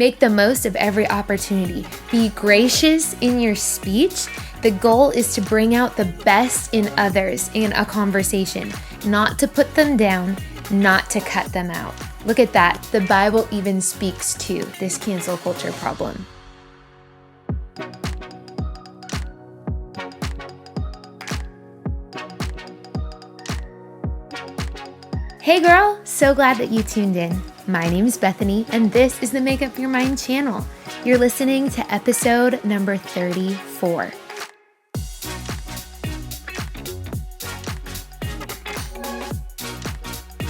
Make the most of every opportunity. Be gracious in your speech. The goal is to bring out the best in others in a conversation, not to put them down, not to cut them out. Look at that. The Bible even speaks to this cancel culture problem. Hey girl, so glad that you tuned in. My name is Bethany, and this is the Make Up Your Mind channel. You're listening to episode number 34.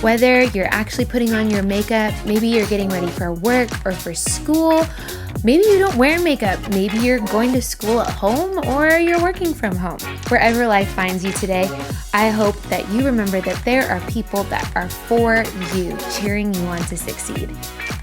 Whether you're actually putting on your makeup, maybe you're getting ready for work or for school, maybe you don't wear makeup, maybe you're going to school at home or you're working from home. Wherever life finds you today, I hope that you remember that there are people that are for you, cheering you on to succeed.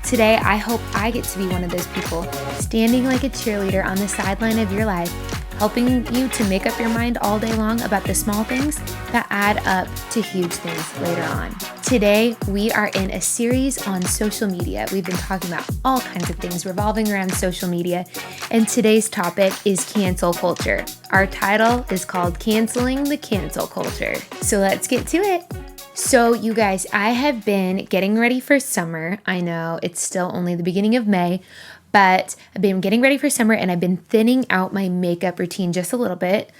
Today, I hope I get to be one of those people, standing like a cheerleader on the sideline of your life, helping you to make up your mind all day long about the small things that add up to huge things later on. Today, we are in a series on social media. We've been talking about all kinds of things revolving around social media, and today's topic is cancel culture. Our title is called Canceling the Cancel Culture. So let's get to it. So you guys, I have been getting ready for summer. I know it's still only the beginning of May, but I've been getting ready for summer and I've been thinning out my makeup routine just a little bit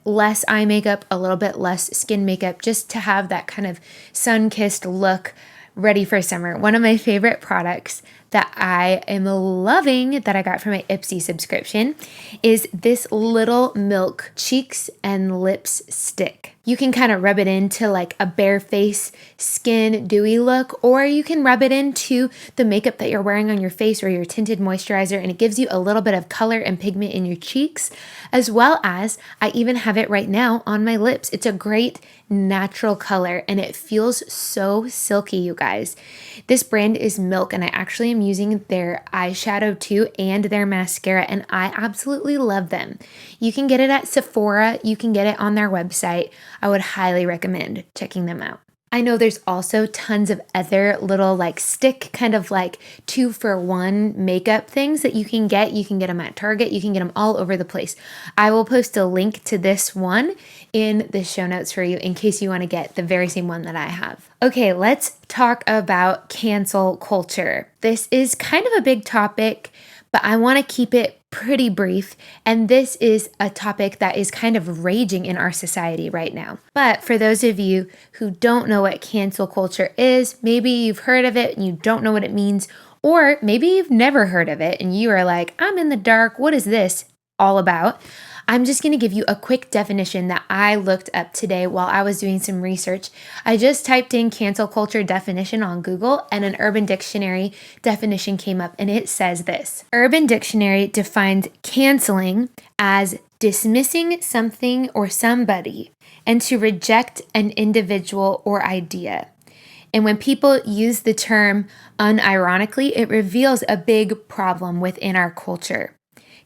less eye makeup, a little bit less skin makeup, just to have that kind of sun-kissed look ready for summer. One of my favorite products that I am loving that I got from my Ipsy subscription is this Little Milk Cheeks and Lips Stick. You can kind of rub it into like a bare face, skin, dewy look, or you can rub it into the makeup that you're wearing on your face or your tinted moisturizer, and it gives you a little bit of color and pigment in your cheeks, as well as I even have it right now on my lips. It's a great natural color and it feels so silky, you guys. This brand is Milk, and I actually am using their eyeshadow too and their mascara, and I absolutely love them. You can get it at Sephora, you can get it on their website. I would highly recommend checking them out. I know there's also tons of other little like stick kind of like 2-for-1 makeup things that you can get. You can get them at Target. You can get them all over the place. I will post a link to this one in the show notes for you in case you want to get the very same one that I have. Okay, let's talk about cancel culture. This is kind of a big topic, but I want to keep it pretty brief. And this is a topic that is kind of raging in our society right now. But for those of you who don't know what cancel culture is, maybe you've heard of it and you don't know what it means, or maybe you've never heard of it and you are like, I'm in the dark. What is this all about? I'm just going to give you a quick definition that I looked up today while I was doing some research. I just typed in cancel culture definition on Google and an Urban Dictionary definition came up, and it says this. Urban Dictionary defines canceling as dismissing something or somebody and to reject an individual or idea. And when people use the term unironically, it reveals a big problem within our culture.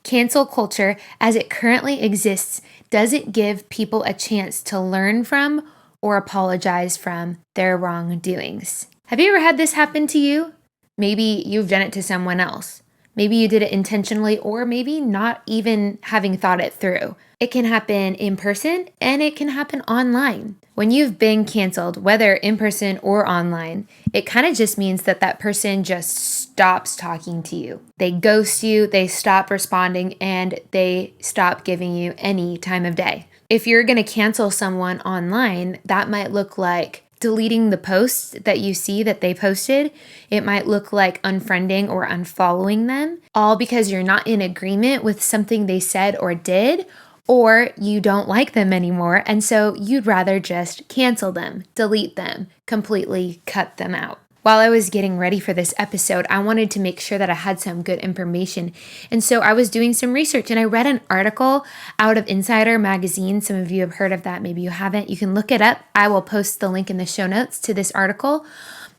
Cancel culture, as it currently exists, doesn't give people a chance to learn from or apologize from their wrongdoings. Have you ever had this happen to you? Maybe you've done it to someone else. Maybe you did it intentionally, or maybe not even having thought it through. It can happen in person and it can happen online. When you've been canceled, whether in person or online, it kind of just means that that person just stops talking to you. They ghost you, they stop responding, and they stop giving you any time of day. If you're going to cancel someone online, that might look like deleting the posts that you see that they posted. It might look like unfriending or unfollowing them, all because you're not in agreement with something they said or did, or you don't like them anymore, and so you'd rather just cancel them, delete them, completely cut them out. While I was getting ready for this episode, I wanted to make sure that I had some good information. And so I was doing some research and I read an article out of Insider Magazine. Some of you have heard of that. Maybe you haven't. You can look it up. I will post the link in the show notes to this article.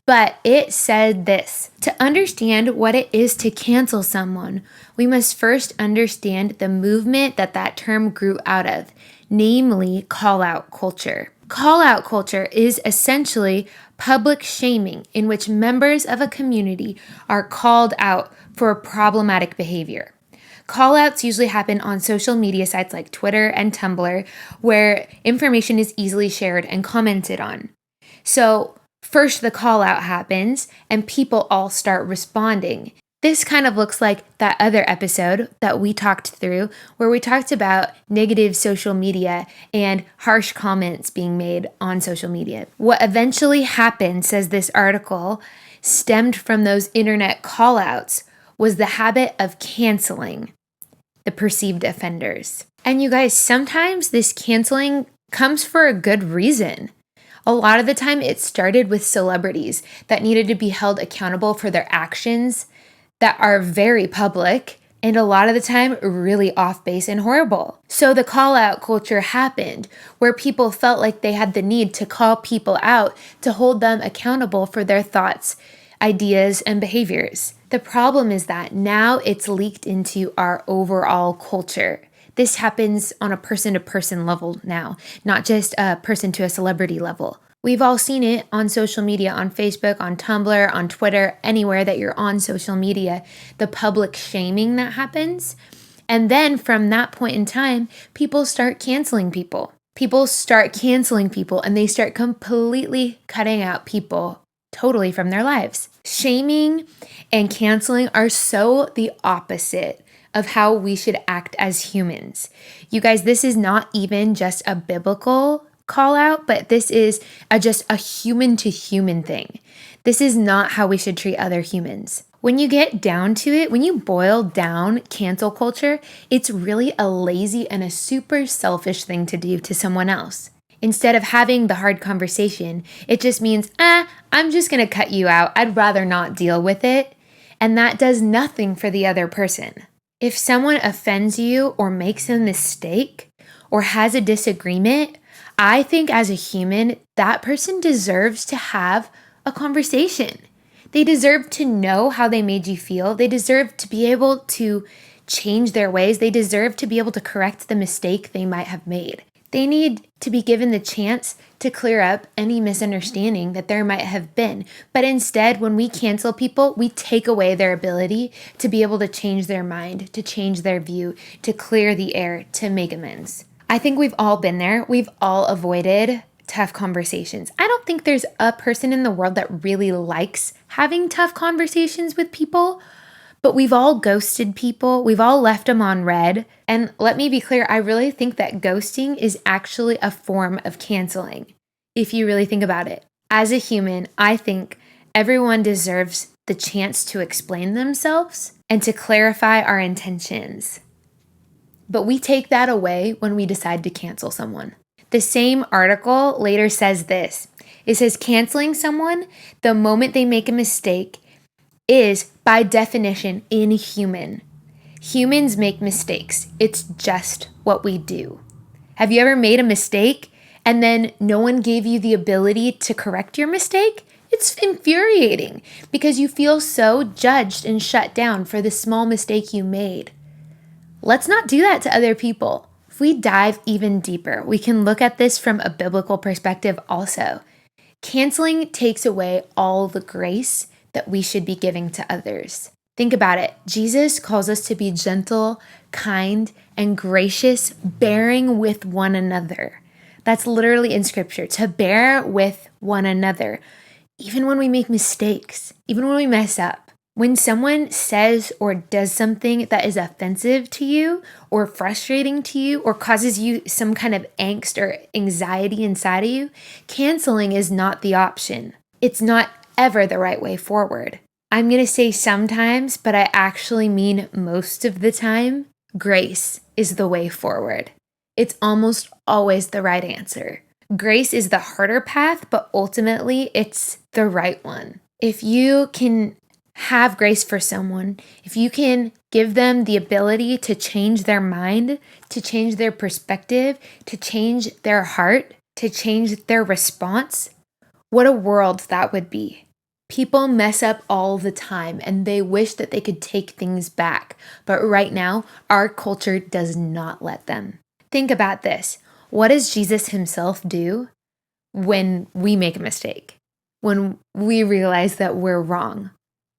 But it said this: to understand what it is to cancel someone, we must first understand the movement that term grew out of, namely call-out culture. Call-out culture is essentially public shaming, in which members of a community are called out for problematic behavior. Callouts usually happen on social media sites like Twitter and Tumblr, where information is easily shared and commented on. So, first the call out happens and people all start responding. This kind of looks like that other episode that we talked through where we talked about negative social media and harsh comments being made on social media. What eventually happened, says this article, stemmed from those internet call outs was the habit of canceling the perceived offenders. And you guys, sometimes this canceling comes for a good reason. A lot of the time it started with celebrities that needed to be held accountable for their actions that are very public and a lot of the time really off base and horrible. So the call out culture happened where people felt like they had the need to call people out to hold them accountable for their thoughts, ideas, and behaviors. The problem is that now it's leaked into our overall culture. This happens on a person-to-person level now, not just a person to a celebrity level. We've all seen it on social media, on Facebook, on Tumblr, on Twitter, anywhere that you're on social media, the public shaming that happens. And then from that point in time, people start canceling people. People start canceling people and they start completely cutting out people totally from their lives. Shaming and canceling are so the opposite of how we should act as humans. You guys, this is not even just a biblical call out, but this is just a human to human thing. This is not how we should treat other humans. When you get down to it, when you boil down cancel culture, it's really a lazy and a super selfish thing to do to someone else. Instead of having the hard conversation, it just means, I'm just going to cut you out. I'd rather not deal with it. And that does nothing for the other person. If someone offends you or makes a mistake or has a disagreement, I think as a human, that person deserves to have a conversation. They deserve to know how they made you feel. They deserve to be able to change their ways. They deserve to be able to correct the mistake they might have made. They need to be given the chance to clear up any misunderstanding that there might have been. But instead, when we cancel people, we take away their ability to be able to change their mind, to change their view, to clear the air, to make amends. I think we've all been there. We've all avoided tough conversations. I don't think there's a person in the world that really likes having tough conversations with people, but we've all ghosted people. We've all left them on red. And let me be clear, I really think that ghosting is actually a form of canceling, if you really think about it. As a human, I think everyone deserves the chance to explain themselves and to clarify our intentions. But we take that away when we decide to cancel someone. The same article later says this. It says canceling someone the moment they make a mistake is, by definition, inhuman. Humans make mistakes. It's just what we do. Have you ever made a mistake and then no one gave you the ability to correct your mistake? It's infuriating because you feel so judged and shut down for the small mistake you made. Let's not do that to other people. If we dive even deeper, we can look at this from a biblical perspective also. Canceling takes away all the grace that we should be giving to others. Think about it. Jesus calls us to be gentle, kind, and gracious, bearing with one another. That's literally in scripture, to bear with one another, even when we make mistakes, even when we mess up. When someone says or does something that is offensive to you or frustrating to you or causes you some kind of angst or anxiety inside of you, canceling is not the option. It's not ever the right way forward. I'm going to say sometimes, but I actually mean most of the time, grace is the way forward. It's almost always the right answer. Grace is the harder path, but ultimately it's the right one. If you can have grace for someone, if you can give them the ability to change their mind, to change their perspective, to change their heart, to change their response, what a world that would be. People mess up all the time and they wish that they could take things back. But right now, our culture does not let them. Think about this. What does Jesus himself do when we make a mistake? when we realize that we're wrong?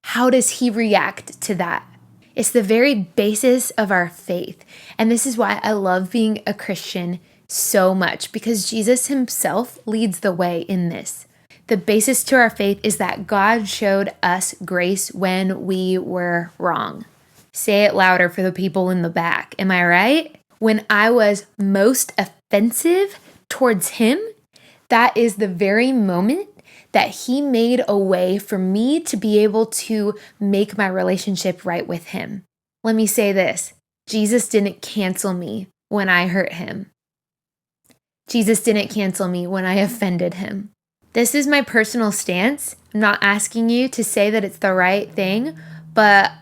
How does he react to that? It's the very basis of our faith. And this is why I love being a Christian so much, because Jesus himself leads the way in this. The basis to our faith is that God showed us grace when we were wrong. Say it louder for the people in the back. Am I right? When I was most offensive towards him, that is the very moment that he made a way for me to be able to make my relationship right with him. Let me say this. Jesus didn't cancel me when I hurt him. Jesus didn't cancel me when I offended him. This is my personal stance. I'm not asking you to say that it's the right thing, but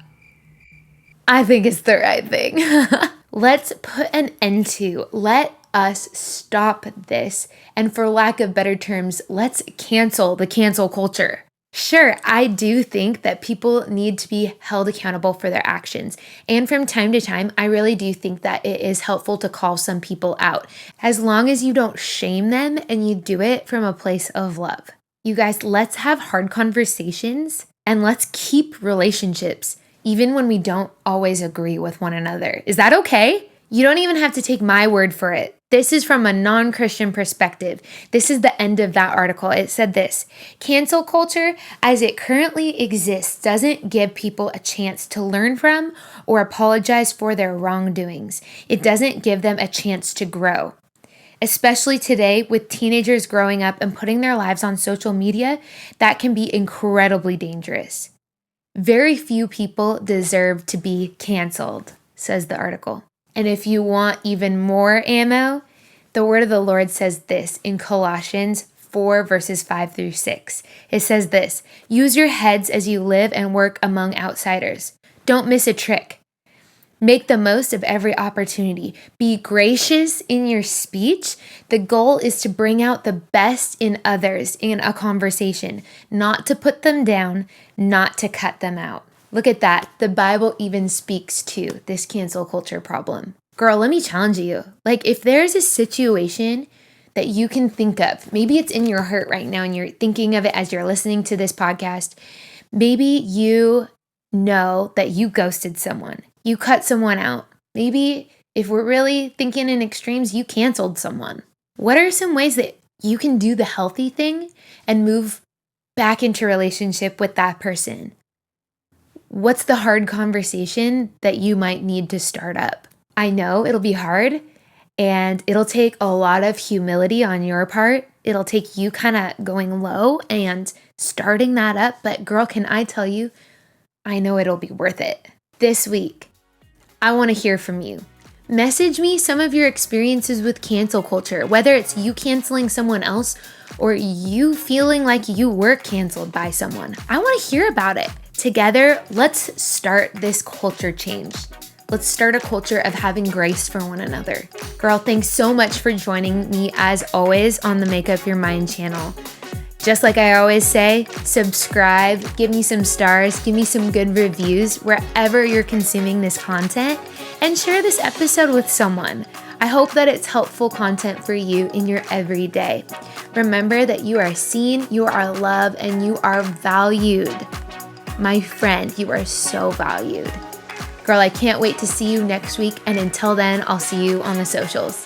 I think it's the right thing. Let's put an end to, let us stop this. And for lack of better terms, let's cancel the cancel culture. Sure, I do think that people need to be held accountable for their actions. And from time to time, I really do think that it is helpful to call some people out, as long as you don't shame them and you do it from a place of love. You guys, let's have hard conversations and let's keep relationships, even when we don't always agree with one another. Is that okay? You don't even have to take my word for it. This is from a non-Christian perspective. This is the end of that article. It said this: cancel culture as it currently exists doesn't give people a chance to learn from or apologize for their wrongdoings. It doesn't give them a chance to grow. Especially today, with teenagers growing up and putting their lives on social media, that can be incredibly dangerous. Very few people deserve to be canceled, says the article. And if you want even more ammo, the word of the Lord says this in Colossians 4 verses 5 through 6. It says this: use your heads as you live and work among outsiders. Don't miss a trick. Make the most of every opportunity. Be gracious in your speech. The goal is to bring out the best in others in a conversation, not to put them down, not to cut them out. Look at that. The Bible even speaks to this cancel culture problem. Girl, let me challenge you. If there's a situation that you can think of, maybe it's in your heart right now and you're thinking of it as you're listening to this podcast. Maybe you know that you ghosted someone. You cut someone out. Maybe if we're really thinking in extremes, you canceled someone. What are some ways that you can do the healthy thing and move back into relationship with that person? What's the hard conversation that you might need to start up? I know it'll be hard and it'll take a lot of humility on your part. It'll take you kind of going low and starting that up. But girl, can I tell you, I know it'll be worth it. This week, I want to hear from you. Message me some of your experiences with cancel culture, whether it's you canceling someone else or you feeling like you were canceled by someone. I want to hear about it. Together, let's start this culture change. Let's start a culture of having grace for one another. Girl, thanks so much for joining me as always on the Make Up Your Mind channel. Just like I always say, subscribe, give me some stars, give me some good reviews wherever you're consuming this content, and share this episode with someone. I hope that it's helpful content for you in your everyday. Remember that you are seen, you are loved, and you are valued. My friend, you are so valued. Girl, I can't wait to see you next week, and until then, I'll see you on the socials.